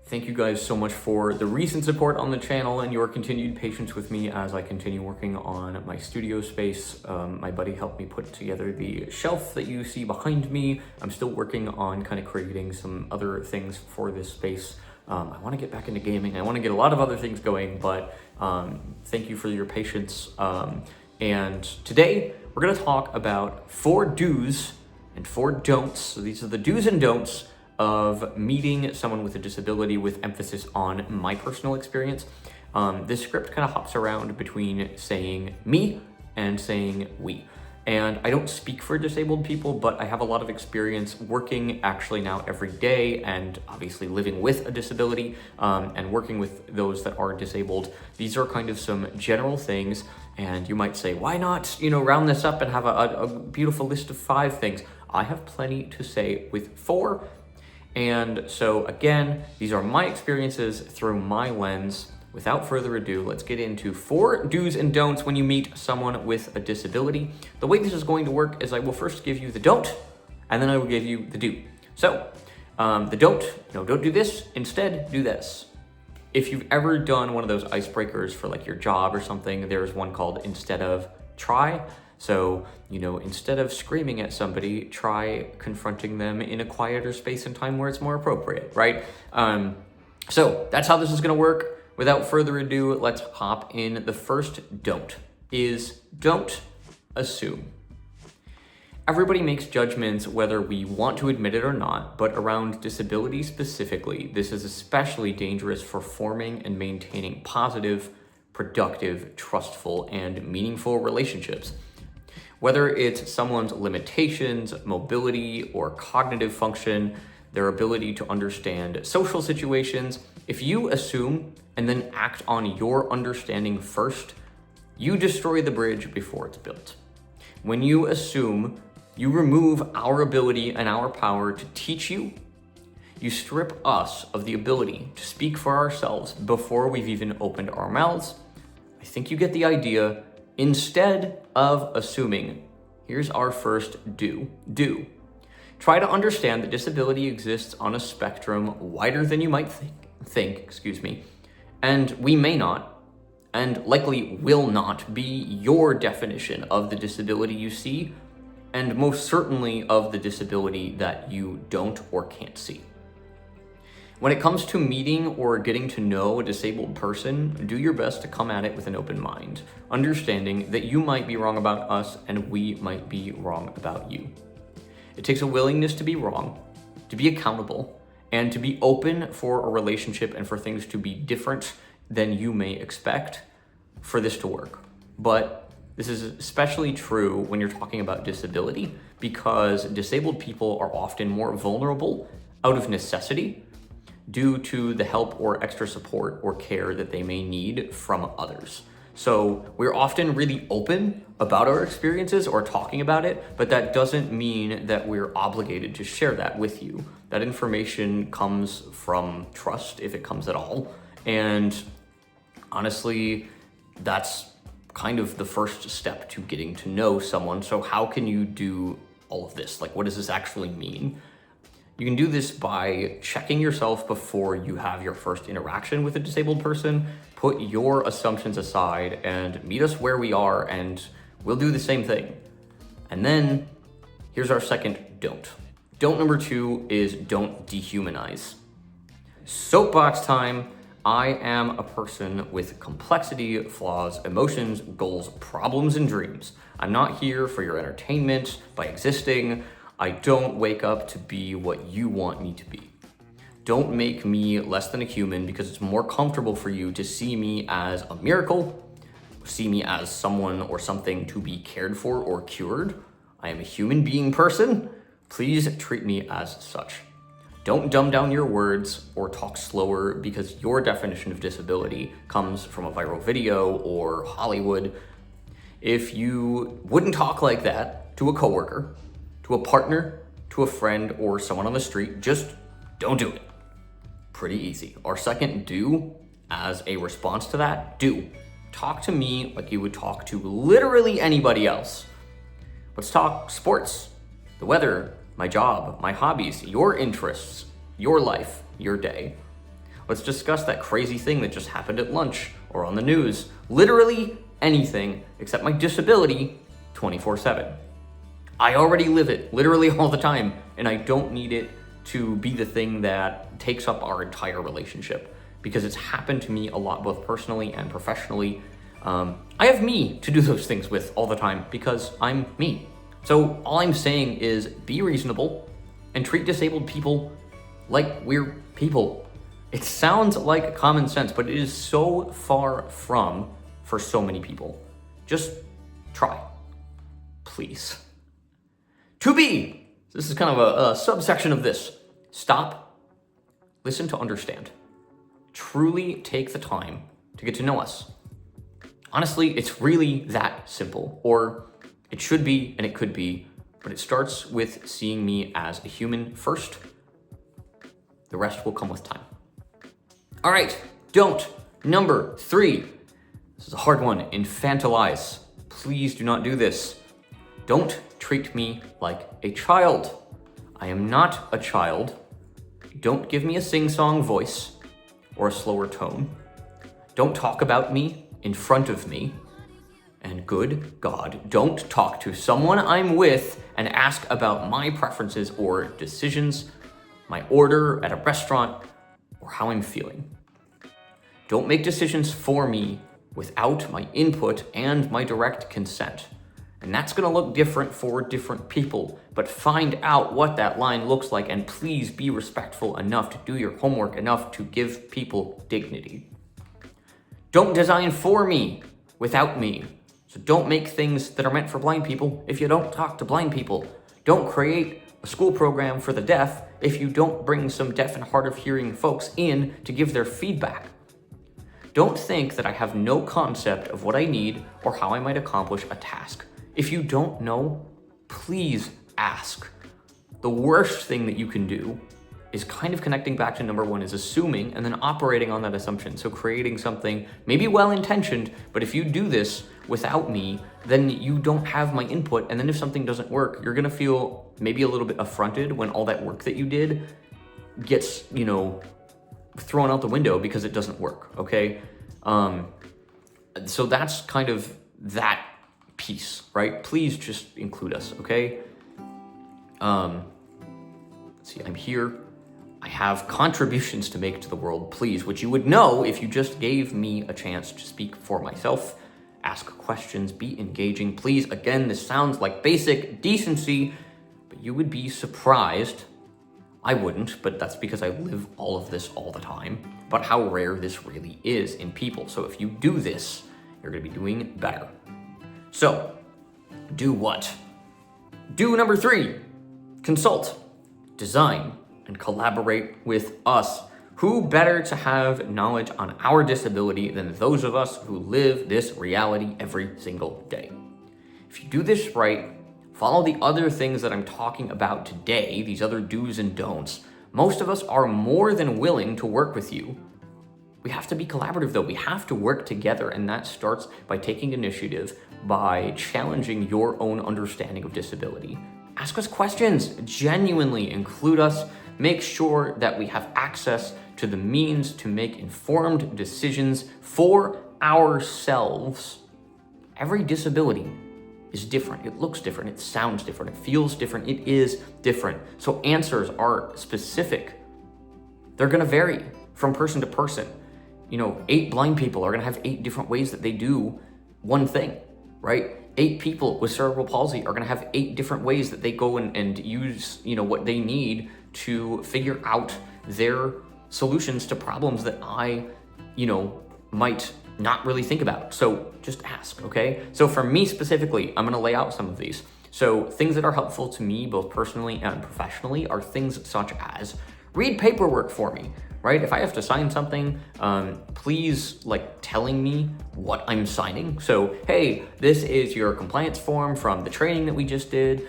Thank you guys so much for the recent support on the channel and your continued patience with me as I continue working on my studio space. My buddy helped me put together the shelf that you see behind me. I'm still working on kind of creating some other things for this space. I want to get back into gaming. I want to get a lot of other things going, but thank you for your patience. And today we're going to talk about 4 do's and 4 don'ts. So these are the do's and don'ts of meeting someone with a disability, with emphasis on my personal experience. This script kind of hops around between saying me and saying we. And I don't speak for disabled people, but I have a lot of experience working actually now every day and obviously living with a disability and working with those that are disabled. These are kind of some general things, and you might say, why not, round this up and have a beautiful list of 5 things? I have plenty to say with 4. And so again, these are my experiences through my lens. Without further ado, let's get into 4 do's and don'ts when you meet someone with a disability. The way this is going to work is I will first give you the don't, and then I will give you the do. So the don't, don't do this, instead do this. If you've ever done one of those icebreakers for like your job or something, there's one called instead of try. So, instead of screaming at somebody, try confronting them in a quieter space and time where it's more appropriate, right? So that's how this is gonna work. Without further ado, let's hop in. The first don't is don't assume. Everybody makes judgments whether we want to admit it or not, but around disability specifically, this is especially dangerous for forming and maintaining positive, productive, trustful, and meaningful relationships. Whether it's someone's limitations, mobility, or cognitive function, their ability to understand social situations, if you assume and then act on your understanding first, you destroy the bridge before it's built. When you assume, you remove our ability and our power to teach you. You strip us of the ability to speak for ourselves before we've even opened our mouths. I think you get the idea. Instead of assuming, here's our first do. Do. Try to understand that disability exists on a spectrum wider than you might think, and we may not, and likely will not be your definition of the disability you see, and most certainly of the disability that you don't or can't see. When it comes to meeting or getting to know a disabled person, do your best to come at it with an open mind, understanding that you might be wrong about us and we might be wrong about you. It takes a willingness to be wrong, to be accountable, and to be open for a relationship and for things to be different than you may expect for this to work. But this is especially true when you're talking about disability, because disabled people are often more vulnerable out of necessity due to the help or extra support or care that they may need from others. So we're often really open about our experiences or talking about it, but that doesn't mean that we're obligated to share that with you. That information comes from trust, if it comes at all. And honestly, that's kind of the first step to getting to know someone. So how can you do all of this? Like, what does this actually mean? You can do this by checking yourself before you have your first interaction with a disabled person. Put your assumptions aside and meet us where we are, and we'll do the same thing. And then here's our second don't. Don't number 2 is don't dehumanize. Soapbox time. I am a person with complexity, flaws, emotions, goals, problems, and dreams. I'm not here for your entertainment by existing. I don't wake up to be what you want me to be. Don't make me less than a human because it's more comfortable for you to see me as a miracle, see me as someone or something to be cared for or cured. I am a human being person. Please treat me as such. Don't dumb down your words or talk slower because your definition of disability comes from a viral video or Hollywood. If you wouldn't talk like that to a coworker, to a partner, to a friend, or someone on the street, just don't do it. Pretty easy. Our second do, as a response to that, do. Talk to me like you would talk to literally anybody else. Let's talk sports, the weather, my job, my hobbies, your interests, your life, your day. Let's discuss that crazy thing that just happened at lunch or on the news. Literally anything except my disability 24/7. I already live it literally all the time, and I don't need it to be the thing that takes up our entire relationship, because it's happened to me a lot, both personally and professionally. I have me to do those things with all the time because I'm me. So all I'm saying is be reasonable and treat disabled people like we're people. It sounds like common sense, but it is so far from for so many people. Just try, please. To be, this is kind of a subsection of this. Stop, listen to understand. Truly take the time to get to know us. Honestly, it's really that simple, or it should be and it could be, but it starts with seeing me as a human first. The rest will come with time. All right, don't. Number 3. This is a hard one. Infantilize. Please do not do this. Don't treat me like a child. I am not a child. Don't give me a sing-song voice or a slower tone. Don't talk about me in front of me. And good God, don't talk to someone I'm with and ask about my preferences or decisions, my order at a restaurant, or how I'm feeling. Don't make decisions for me without my input and my direct consent. And that's gonna look different for different people, but find out what that line looks like, and please be respectful enough to do your homework enough to give people dignity. Don't design for me without me. So don't make things that are meant for blind people if you don't talk to blind people. Don't create a school program for the deaf if you don't bring some deaf and hard of hearing folks in to give their feedback. Don't think that I have no concept of what I need or how I might accomplish a task. If you don't know, please ask. The worst thing that you can do is kind of connecting back to number 1 is assuming and then operating on that assumption. So creating something maybe well-intentioned, but if you do this without me, then you don't have my input. And then if something doesn't work, you're gonna feel maybe a little bit affronted when all that work that you did gets, thrown out the window because it doesn't work, okay? So that's kind of that piece, right? Please just include us, okay? Let's see, I'm here. I have contributions to make to the world, please, which you would know if you just gave me a chance to speak for myself, ask questions, be engaging. Please, again, this sounds like basic decency, but you would be surprised. I wouldn't, but that's because I live all of this all the time, but how rare this really is in people. So if you do this, you're gonna be doing better. So, do what? Do number 3, consult, design, and collaborate with us. Who better to have knowledge on our disability than those of us who live this reality every single day? If you do this right, follow the other things that I'm talking about today, these other do's and don'ts, most of us are more than willing to work with you. We have to be collaborative though. We have to work together, and that starts by taking initiative, by challenging your own understanding of disability. Ask us questions, genuinely include us, make sure that we have access to the means to make informed decisions for ourselves. Every disability is different. It looks different. It sounds different. It feels different. It is different. So answers are specific. They're going to vary from person to person. 8 blind people are going to have 8 different ways that they do one thing, right? 8 people with cerebral palsy are going to have 8 different ways that they go and use, what they need to figure out their solutions to problems that I, might not really think about. So just ask, okay? So for me specifically, I'm gonna lay out some of these. So things that are helpful to me, both personally and professionally, are things such as read paperwork for me, right? If I have to sign something, please telling me what I'm signing. So, hey, this is your compliance form from the training that we just did.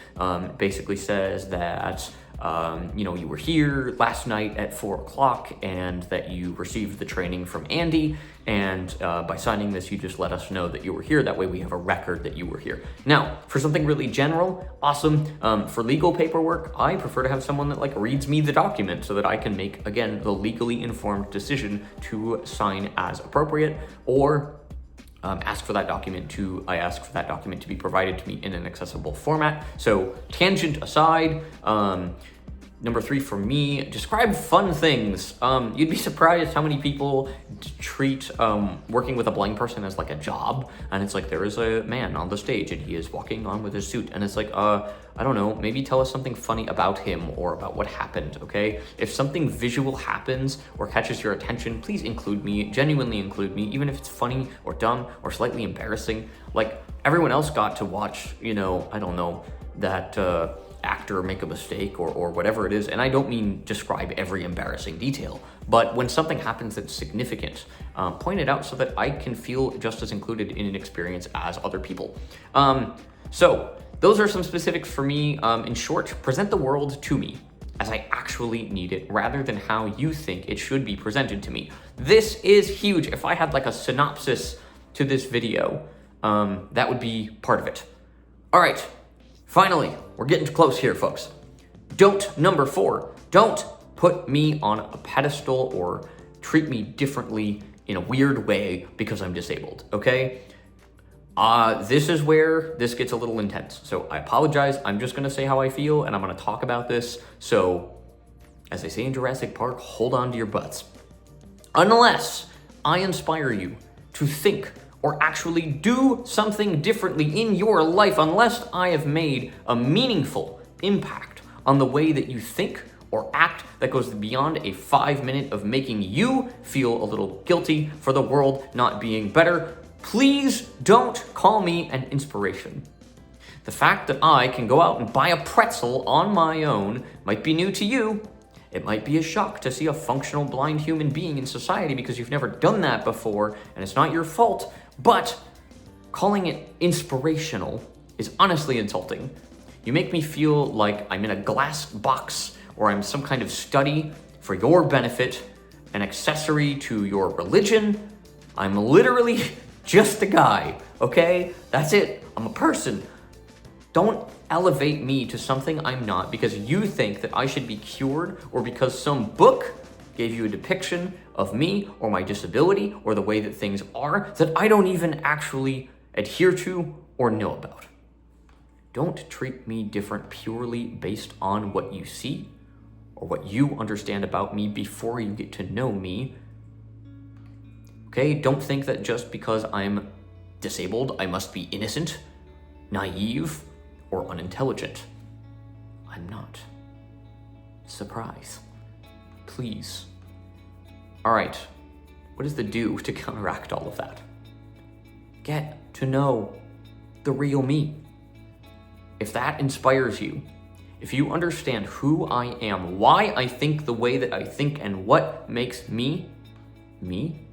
Basically says that you were here last night at 4 o'clock and that you received the training from Andy. And by signing this, you just let us know that you were here. That way we have a record that you were here. Now, for something really general, awesome. For legal paperwork, I prefer to have someone that reads me the document so that I can make, again, the legally informed decision to sign as appropriate, or ask for that document to be provided to me in an accessible format. So tangent aside, number 3 for me, describe fun things. You'd be surprised how many people treat working with a blind person as a job. And it's there is a man on the stage and he is walking on with his suit. And it's I don't know, maybe tell us something funny about him or about what happened, okay? If something visual happens or catches your attention, please include me, genuinely include me, even if it's funny or dumb or slightly embarrassing. Everyone else got to watch, I don't know, that actor make a mistake or whatever it is. And I don't mean describe every embarrassing detail, but when something happens that's significant, point it out so that I can feel just as included in an experience as other people. So those are some specifics for me. In short, present the world to me as I actually need it rather than how you think it should be presented to me. This is huge. If I had a synopsis to this video, that would be part of it. All right. Finally, we're getting close here, folks. Number 4, don't put me on a pedestal or treat me differently in a weird way because I'm disabled, okay? This is where this gets a little intense. So I apologize. I'm just gonna say how I feel and I'm gonna talk about this. So, as they say in Jurassic Park, hold on to your butts. Unless I inspire you to think or actually do something differently in your life, unless I have made a meaningful impact on the way that you think or act that goes beyond a 5 minute of making you feel a little guilty for the world not being better, please don't call me an inspiration. The fact that I can go out and buy a pretzel on my own might be new to you. It might be a shock to see a functional blind human being in society because you've never done that before, and it's not your fault. But calling it inspirational is honestly insulting. You make me feel like I'm in a glass box or I'm some kind of study for your benefit, an accessory to your religion. I'm literally just a guy, okay? That's it. I'm a person. Don't elevate me to something I'm not because you think that I should be cured or because some book gave you a depiction of me or my disability or the way that things are that I don't even actually adhere to or know about. Don't treat me different purely based on what you see or what you understand about me before you get to know me. Okay, don't think that just because I'm disabled, I must be innocent, naive, or unintelligent. I'm not. Surprise. Please. All right, what is the do to counteract all of that? Get to know the real me. If that inspires you, if you understand who I am, why I think the way that I think, and what makes me, me,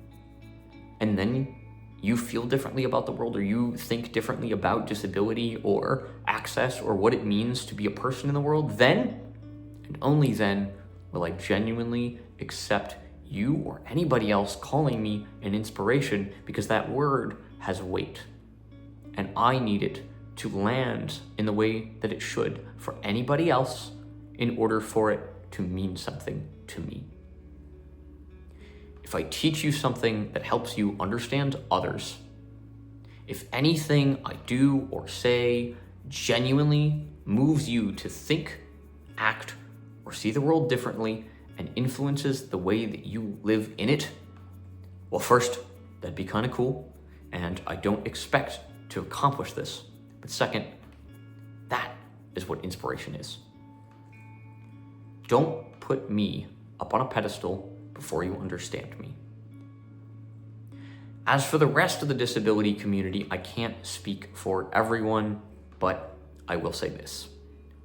and then you feel differently about the world or you think differently about disability or access or what it means to be a person in the world, then, and only then, will I genuinely accept you or anybody else calling me an inspiration, because that word has weight and I need it to land in the way that it should for anybody else in order for it to mean something to me. If I teach you something that helps you understand others, if anything I do or say genuinely moves you to think, act, or see the world differently and influences the way that you live in it, well, first, that'd be kind of cool, and I don't expect to accomplish this. But second, that is what inspiration is. Don't put me up on a pedestal before you understand me. As for the rest of the disability community, I can't speak for everyone, but I will say this.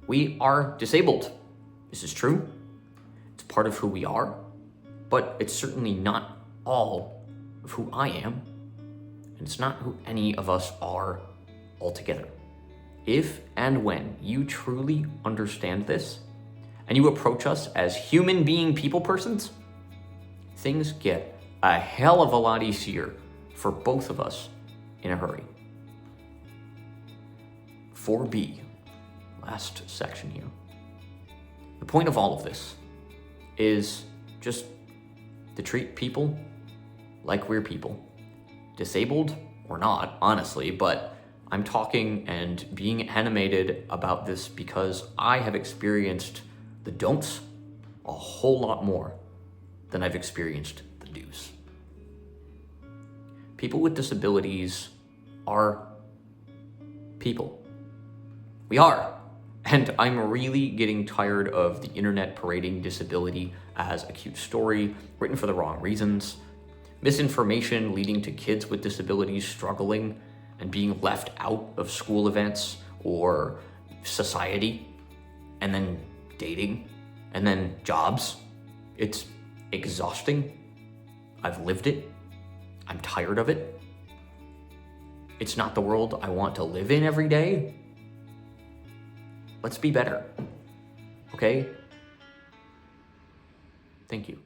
We are disabled. This is true. It's part of who we are, but it's certainly not all of who I am, and it's not who any of us are altogether. If and when you truly understand this, and you approach us as human being people persons, things get a hell of a lot easier for both of us in a hurry. 4B, last section here. The point of all of this is just to treat people like we're people. Disabled or not, honestly, but I'm talking and being animated about this because I have experienced the don'ts a whole lot more than I've experienced the do's. People with disabilities are people. We are. And I'm really getting tired of the internet parading disability as a cute story written for the wrong reasons, misinformation leading to kids with disabilities struggling and being left out of school events or society, and then dating, and then jobs. It's exhausting. I've lived it. I'm tired of it. It's not the world I want to live in every day. Let's be better, okay? Thank you.